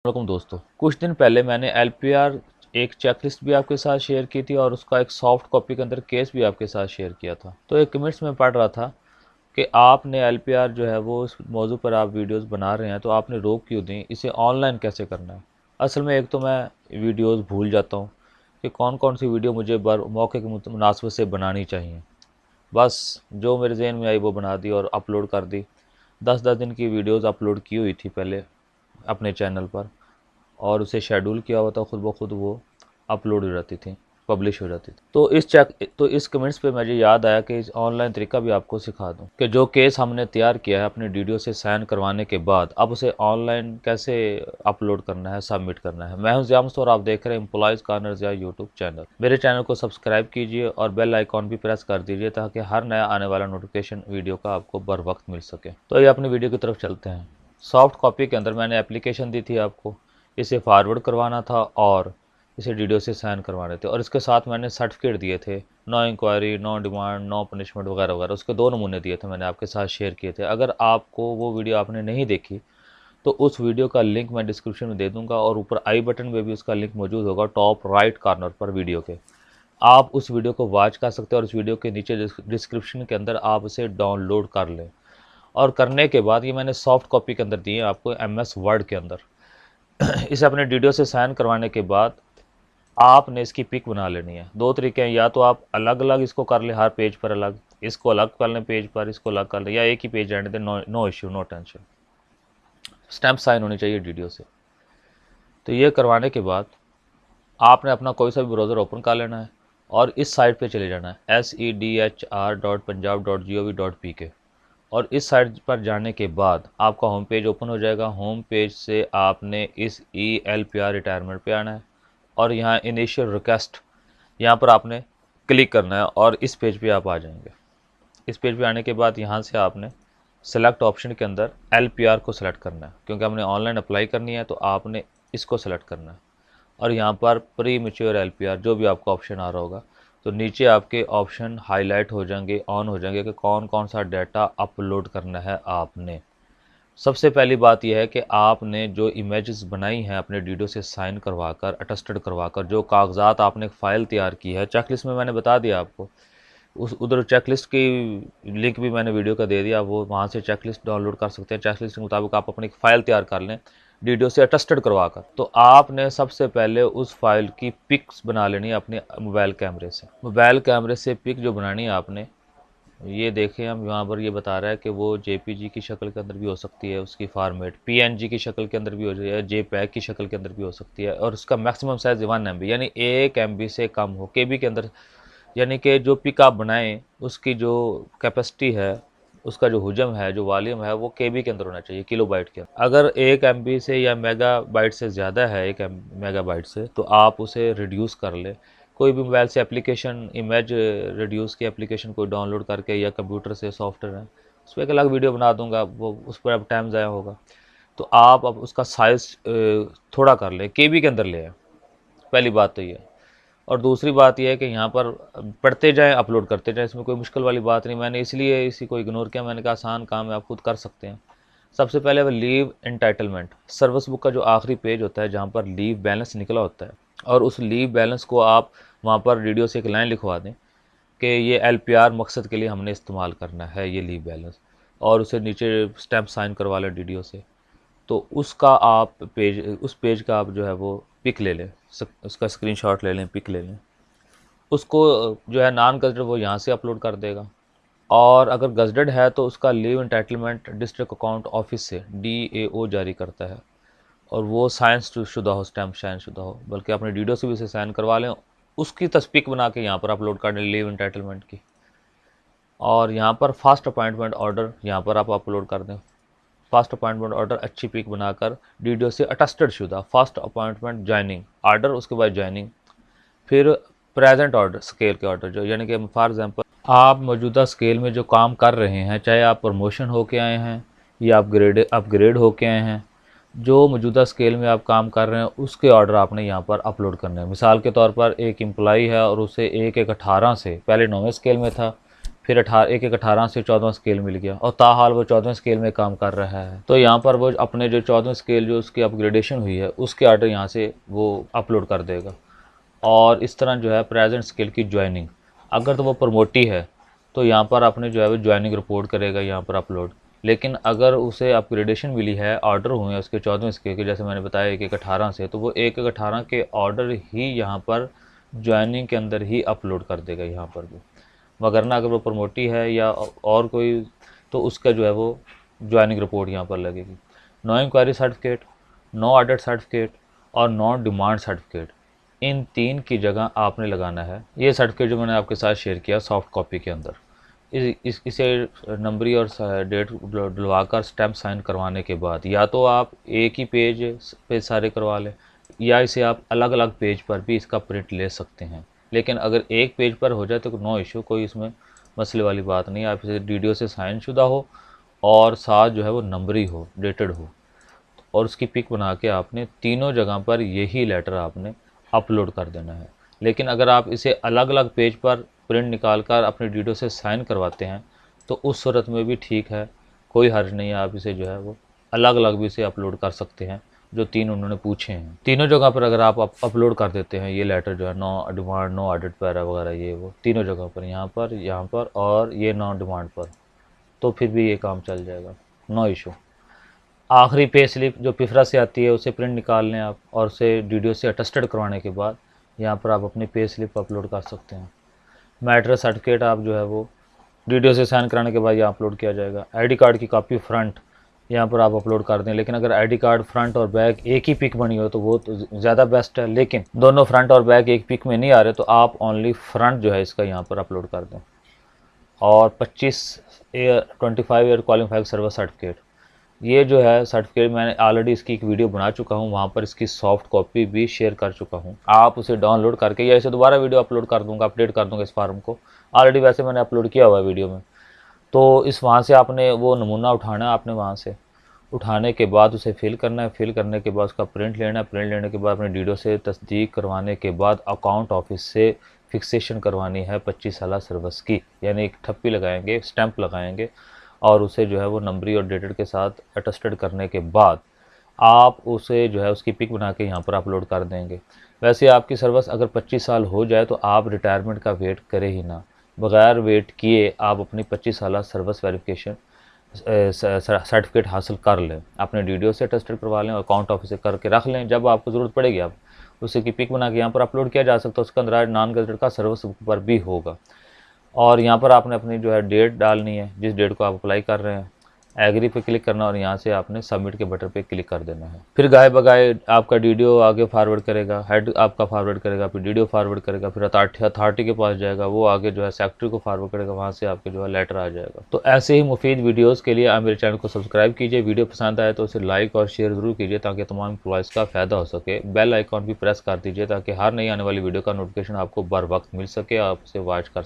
वालेकुम दोस्तों, कुछ दिन पहले मैंने एलपीआर एक चेकलिस्ट भी आपके साथ शेयर की थी और उसका एक सॉफ्ट कॉपी के अंदर केस भी आपके साथ शेयर किया था। तो एक कमेंट्स में पढ़ रहा था कि आपने एलपीआर जो है वो उस मौजू पर आप वीडियोस बना रहे हैं तो आपने रोक क्यों दी, इसे ऑनलाइन कैसे करना है। असल में एक तो मैं वीडियोस भूल जाता हूँ कि कौन कौन सी वीडियो मुझे मौके के मुनासिबत से बनानी चाहिए। बस जो मेरे जहन में आई वो बना दी और अपलोड कर दी। 10-10 दिन की वीडियोस अपलोड की हुई थी पहले अपने चैनल पर, और उसे शेड्यूल किया हुआ था, खुद ब खुद वो अपलोड हो जाती थी, पब्लिश हो जाती थी। तो इस कमेंट्स पे मुझे याद आया कि इस ऑनलाइन तरीका भी आपको सिखा दूं कि जो केस हमने तैयार किया है अपने वीडियो से साइन करवाने के बाद अब उसे ऑनलाइन कैसे अपलोड करना है, सबमिट करना है। मैं हूं ज़ियामस्त और आप देख रहे हैं एम्प्लॉयज़ कॉर्नर या यूट्यूब चैनल। मेरे चैनल को सब्सक्राइब कीजिए और बेल आइकॉन भी प्रेस कर दीजिए ताकि हर नया आने वाला नोटिफिकेशन वीडियो का आपको बर वक्त मिल सके। तो ये अपनी वीडियो की तरफ चलते हैं। सॉफ्ट कॉपी के अंदर मैंने एप्लीकेशन दी थी आपको, इसे फॉरवर्ड करवाना था और इसे वीडियो से साइन करवाने थे, और इसके साथ मैंने सर्टिफिकेट दिए थे, no inquiry, no demand, no punishment वगैरह वगैरह। उसके 2 नमूने दिए थे, मैंने आपके साथ शेयर किए थे। अगर आपको वो वीडियो आपने नहीं देखी तो उस वीडियो का लिंक मैं डिस्क्रिप्शन में दे दूंगा और ऊपर आई बटन में भी उसका लिंक मौजूद होगा, टॉप राइट कॉर्नर पर वीडियो के। आप उस वीडियो को वॉच कर सकते हैं और उस वीडियो के नीचे डिस्क्रिप्शन के अंदर आप उसे डाउनलोड कर लें। और करने के बाद ये मैंने सॉफ्ट कॉपी के अंदर दिए आपको MS वर्ड के अंदर। इसे अपने वीडियो से साइन करवाने के बाद आपने इसकी पिक बना लेनी है। 2 तरीके हैं, या तो आप अलग अलग इसको कर लें, हर पेज पर अलग, इसको अलग कर लें पेज पर, इसको अलग कर लें, या एक ही पेज रहने दें। No issue, no tension. Stamp sign होनी चाहिए वीडियो से। तो ये करवाने के बाद आपने अपना कोई सा भी ब्राउज़र ओपन कर लेना है और इस साइट पे चले जाना है sedhr.punjab.gov.pk। और इस साइट पर जाने के बाद आपका होम पेज ओपन हो जाएगा। होम पेज से आपने इस ELPR रिटायरमेंट पे आना है और यहाँ इनिशियल रिक्वेस्ट, यहाँ पर आपने क्लिक करना है और इस पेज पे आप आ जाएंगे। इस पेज पे आने के बाद यहाँ से आपने सेलेक्ट ऑप्शन के अंदर LPR को सेलेक्ट करना है, क्योंकि हमने ऑनलाइन अप्लाई करनी है तो आपने इसको सेलेक्ट करना है। और यहाँ पर प्री मैच्योर LPR जो भी आपका ऑप्शन आ रहा होगा, तो नीचे आपके ऑप्शन हाईलाइट हो जाएंगे, ऑन हो जाएंगे कि कौन कौन सा डाटा अपलोड करना है आपने। सबसे पहली बात यह है कि आपने जो इमेजेस बनाई हैं अपने वीडियो से साइन करवाकर, अटेस्टेड करवाकर, जो कागजात आपने फ़ाइल तैयार की है, चेकलिस्ट में मैंने बता दिया आपको, उस उधर चेकलिस्ट की लिंक भी मैंने वीडियो का दे दिया, वो वहाँ से चेकलिस्ट डाउनलोड कर सकते हैं। चेकलिस्ट के मुताबिक आप अपनी एक फ़ाइल तैयार कर लें वीडियो से अटेस्टेड करवा कर। तो आपने सबसे पहले उस फाइल की पिक्स बना लेनी है अपने मोबाइल कैमरे से। मोबाइल कैमरे से पिक जो बनानी है आपने, ये देखें हम यहाँ पर ये बता रहा है कि वो JPG की शक्ल के अंदर भी हो सकती है, उसकी फॉर्मेट PNG की शक्ल के अंदर भी हो सकती है, JPEG की शक्ल के अंदर भी हो सकती है, और उसका मैक्सिमम साइज़ 1 MB यानी 1 MB से कम हो KB के अंदर। यानी कि जो पिक आप बनाएं उसकी जो कैपेसिटी है, उसका जो हुजम है, जो वॉल्यूम है, वो KB के अंदर होना चाहिए, किलोबाइट के अंदर। अगर 1 MB से या मेगाबाइट से ज़्यादा है, 1 मेगाबाइट से, तो आप उसे रिड्यूस कर लें। कोई भी मोबाइल से एप्लीकेशन, इमेज रिड्यूस की एप्लीकेशन कोई डाउनलोड करके, या कंप्यूटर से सॉफ्टवेयर है, उस पर एक अलग वीडियो बना दूंगा, वो उस पर अब टाइम ज़ाया होगा। तो आप अब उसका साइज़ थोड़ा कर लें, KB के अंदर ले आए। पहली बात तो ये। और दूसरी बात यह है कि यहाँ पर पढ़ते जाएं, अपलोड करते जाएं, इसमें कोई मुश्किल वाली बात नहीं। मैंने इसलिए इसी को इग्नोर किया, मैंने कहा आसान काम है, आप खुद कर सकते हैं। सबसे पहले वो लीव एंटाइटलमेंट, सर्विस बुक का जो आखिरी पेज होता है जहाँ पर लीव बैलेंस निकला होता है, और उस लीव बैलेंस को आप वहाँ पर वीडियो से एक लाइन लिखवा दें कि ये LPR मकसद के लिए हमने इस्तेमाल करना है ये लीव बैलेंस, और उसे नीचे स्टैम्प साइन करवा लें वीडियो से। तो उसका आप उस पेज का आप जो है वो पिक ले लें, उसका स्क्रीनशॉट ले लें, पिक ले लें। उसको जो है नॉन गज़टेड वो यहाँ से अपलोड कर देगा, और अगर गज़टेड है तो उसका leave entitlement district account office से DAO जारी करता है, और वो शुदा हो, स्टैम्प साइन शुदा हो, बल्कि अपने वीडियो से भी इसे साइन करवा लें, उसकी तस्दीक बना के यहाँ पर अपलोड कर दें लीव एंटाइटलमेंट की। और यहाँ पर फास्ट अपॉइंटमेंट ऑर्डर यहाँ पर आप अपलोड कर दें। फास्ट अपॉइंटमेंट ऑर्डर अच्छी पिक बनाकर वीडियो से अटेस्टेड शुदा फास्ट अपॉइंटमेंट ज्वाइनिंग ऑर्डर, उसके बाद ज्वाइनिंग, फिर प्रेजेंट ऑर्डर, स्केल के ऑर्डर जो, यानी कि फॉर एग्जांपल आप मौजूदा स्केल में जो काम कर रहे हैं, चाहे आप प्रमोशन होके आए हैं या अपग्रेड होके आए हैं, जो मौजूदा स्केल में आप काम कर रहे हैं उसके ऑर्डर आपने यहाँ पर अपलोड करने हैं। मिसाल के तौर पर एक एम्प्लॉई है और उसे 1/1/18 से, पहले 9वें स्केल में था, फिर 18 से 14वां स्केल मिल गया और ताहाल वो 14वें स्केल में काम कर रहा है। तो यहाँ पर वो अपने जो 14वें स्केल जो उसकी अपग्रेडेशन हुई है उसके आर्डर यहाँ से वो अपलोड कर देगा। और इस तरह जो है प्रेजेंट स्केल की ज्वाइनिंग, अगर तो वो प्रमोटी है तो यहाँ पर आपने जो है वो ज्वाइनिंग रिपोर्ट करेगा यहाँ पर अपलोड। लेकिन अगर उसे अपग्रेडेशन मिली है, ऑर्डर हुए हैं उसके 14वें स्केल के, जैसे मैंने बताया 1/18 से, तो वो 1/18 के ऑर्डर ही यहाँ पर ज्वाइनिंग के अंदर ही अपलोड कर देगा यहाँ पर भी। वगरना अगर वो प्रमोटी है या और कोई, तो उसका जो है वो ज्वाइनिंग रिपोर्ट यहाँ पर लगेगी। No inquiry certificate, no audit certificate और नो डिमांड सर्टिफिकेट, इन 3 की जगह आपने लगाना है ये सर्टिफिकेट जो मैंने आपके साथ शेयर किया सॉफ्ट कॉपी के अंदर। इसे नंबरी और डेट डलवाकर स्टैम्प साइन करवाने के बाद या तो आप एक ही पेज पे सारे करवा लें या इसे आप अलग अलग पेज पर भी इसका प्रिंट ले सकते हैं। लेकिन अगर एक पेज पर हो जाए तो नो इशू, कोई इसमें मसले वाली बात नहीं। आप इसे डीडीओ से साइन शुदा हो और साथ जो है वो नंबरी हो, डेटेड हो, और उसकी पिक बना के आपने तीनों जगह पर यही लेटर आपने अपलोड कर देना है। लेकिन अगर आप इसे अलग अलग पेज पर प्रिंट निकाल कर अपने डीडीओ से साइन करवाते हैं तो उस सूरत में भी ठीक है, कोई हर्ज नहीं है। आप इसे जो है वो अलग अलग भी इसे अपलोड कर सकते हैं जो 3 उन्होंने पूछे हैं। तीनों जगह पर अगर आप अपलोड कर देते हैं ये लेटर जो है, no demand, no audit para वगैरह, ये वो तीनों जगह पर, यहाँ पर और ये नो डिमांड पर, तो फिर भी ये काम चल जाएगा, नो इशू। आखिरी पे स्लिप जो पिफरा से आती है उसे प्रिंट निकाल लें आप और उसे डीडीओ से अटेस्टेड करवाने के बाद यहाँ पर आप अपनी पे स्लिप अपलोड कर सकते हैं। मैट्रिक सर्टिफिकेट आप जो है वो डीडीओ से साइन कराने के बाद यहाँ अपलोड किया जाएगा। आईडी कार्ड की कॉपी फ्रंट यहाँ पर आप अपलोड कर दें। लेकिन अगर आईडी कार्ड फ्रंट और बैक एक ही पिक बनी हो तो वो तो ज़्यादा बेस्ट है। लेकिन दोनों फ्रंट और बैक एक पिक में नहीं आ रहे तो आप ओनली फ्रंट जो है इसका यहाँ पर अपलोड कर दें। और 25 ईयर क्वालिफाइड सर्विस सर्टिफिकेट, ये जो है सर्टिफिकेट मैंने ऑलरेडी इसकी एक वीडियो बना चुका हूँ, वहाँ पर इसकी सॉफ्ट कॉपी भी शेयर कर चुका हूँ। आप उसे डाउनलोड करके या इसे दोबारा वीडियो अपलोड कर दूँगा, अपडेट कर दूँगा इस फार्म को। ऑलरेडी वैसे मैंने अपलोड किया हुआ है वीडियो में। तो इस वहाँ से आपने वो नमूना उठाना है, आपने वहाँ से उठाने के बाद उसे फिल करना है। फिल करने के बाद उसका प्रिंट लेना है। प्रिंट लेने के बाद अपने डीडीओ से तस्दीक करवाने के बाद अकाउंट ऑफिस से फिक्सेशन करवानी है 25 साल सर्विस की, यानी एक ठप्पी लगाएंगे, स्टैंप लगाएंगे और उसे जो है वो नंबरी और डेटेड के साथ अटेस्टेड करने के बाद आप उसे जो है उसकी पिक बना के यहाँ पर अपलोड कर देंगे। वैसे आपकी सर्विस अगर 25 साल हो जाए तो आप रिटायरमेंट का वेट करें ही ना, बगैर वेट किए आप अपनी 25 साल सर्विस वेरिफिकेशन सर्टिफिकेट हासिल कर लें। अपने डीडीओ से अटेस्टेड करवा लें और अकाउंट ऑफिस से करके रख लें। जब आपको ज़रूरत पड़ेगी आप उसी की पिक बना के यहाँ पर अपलोड किया जा सकता है। उसका अंदर नॉन गजेटेड का सर्विस बुक पर भी होगा। और यहाँ पर आपने अपनी जो है डेट डालनी है, जिस डेट को आप अप्लाई कर रहे हैं, एग्री पे क्लिक करना और यहाँ से आपने सबमिट के बटन पे क्लिक कर देना है। फिर गाय बगाए आपका डीडीओ आगे फॉरवर्ड करेगा, हेड आपका फॉरवर्ड करेगा, फिर डीडीओ फॉरवर्ड करेगा, फिर अथॉरिटी के पास जाएगा, वो आगे जो है सेक्रेटरी को फॉरवर्ड करेगा, वहाँ से आपके जो है लेटर आ जाएगा। तो ऐसे ही मुफीद वीडियोज़ के लिए आप मेरे चैनल को सब्सक्राइब कीजिए। वीडियो पसंद आए तो उसे लाइक और शेयर ज़रूर कीजिए ताकि तमाम एम्प्लॉयज़ का फ़ायदा हो सके। बेल आइकॉन भी प्रेस कर दीजिए ताकि हर नई आने वाली वीडियो का नोटिफिकेशन आपको बर वक्त मिल सके, आप उसे वॉच कर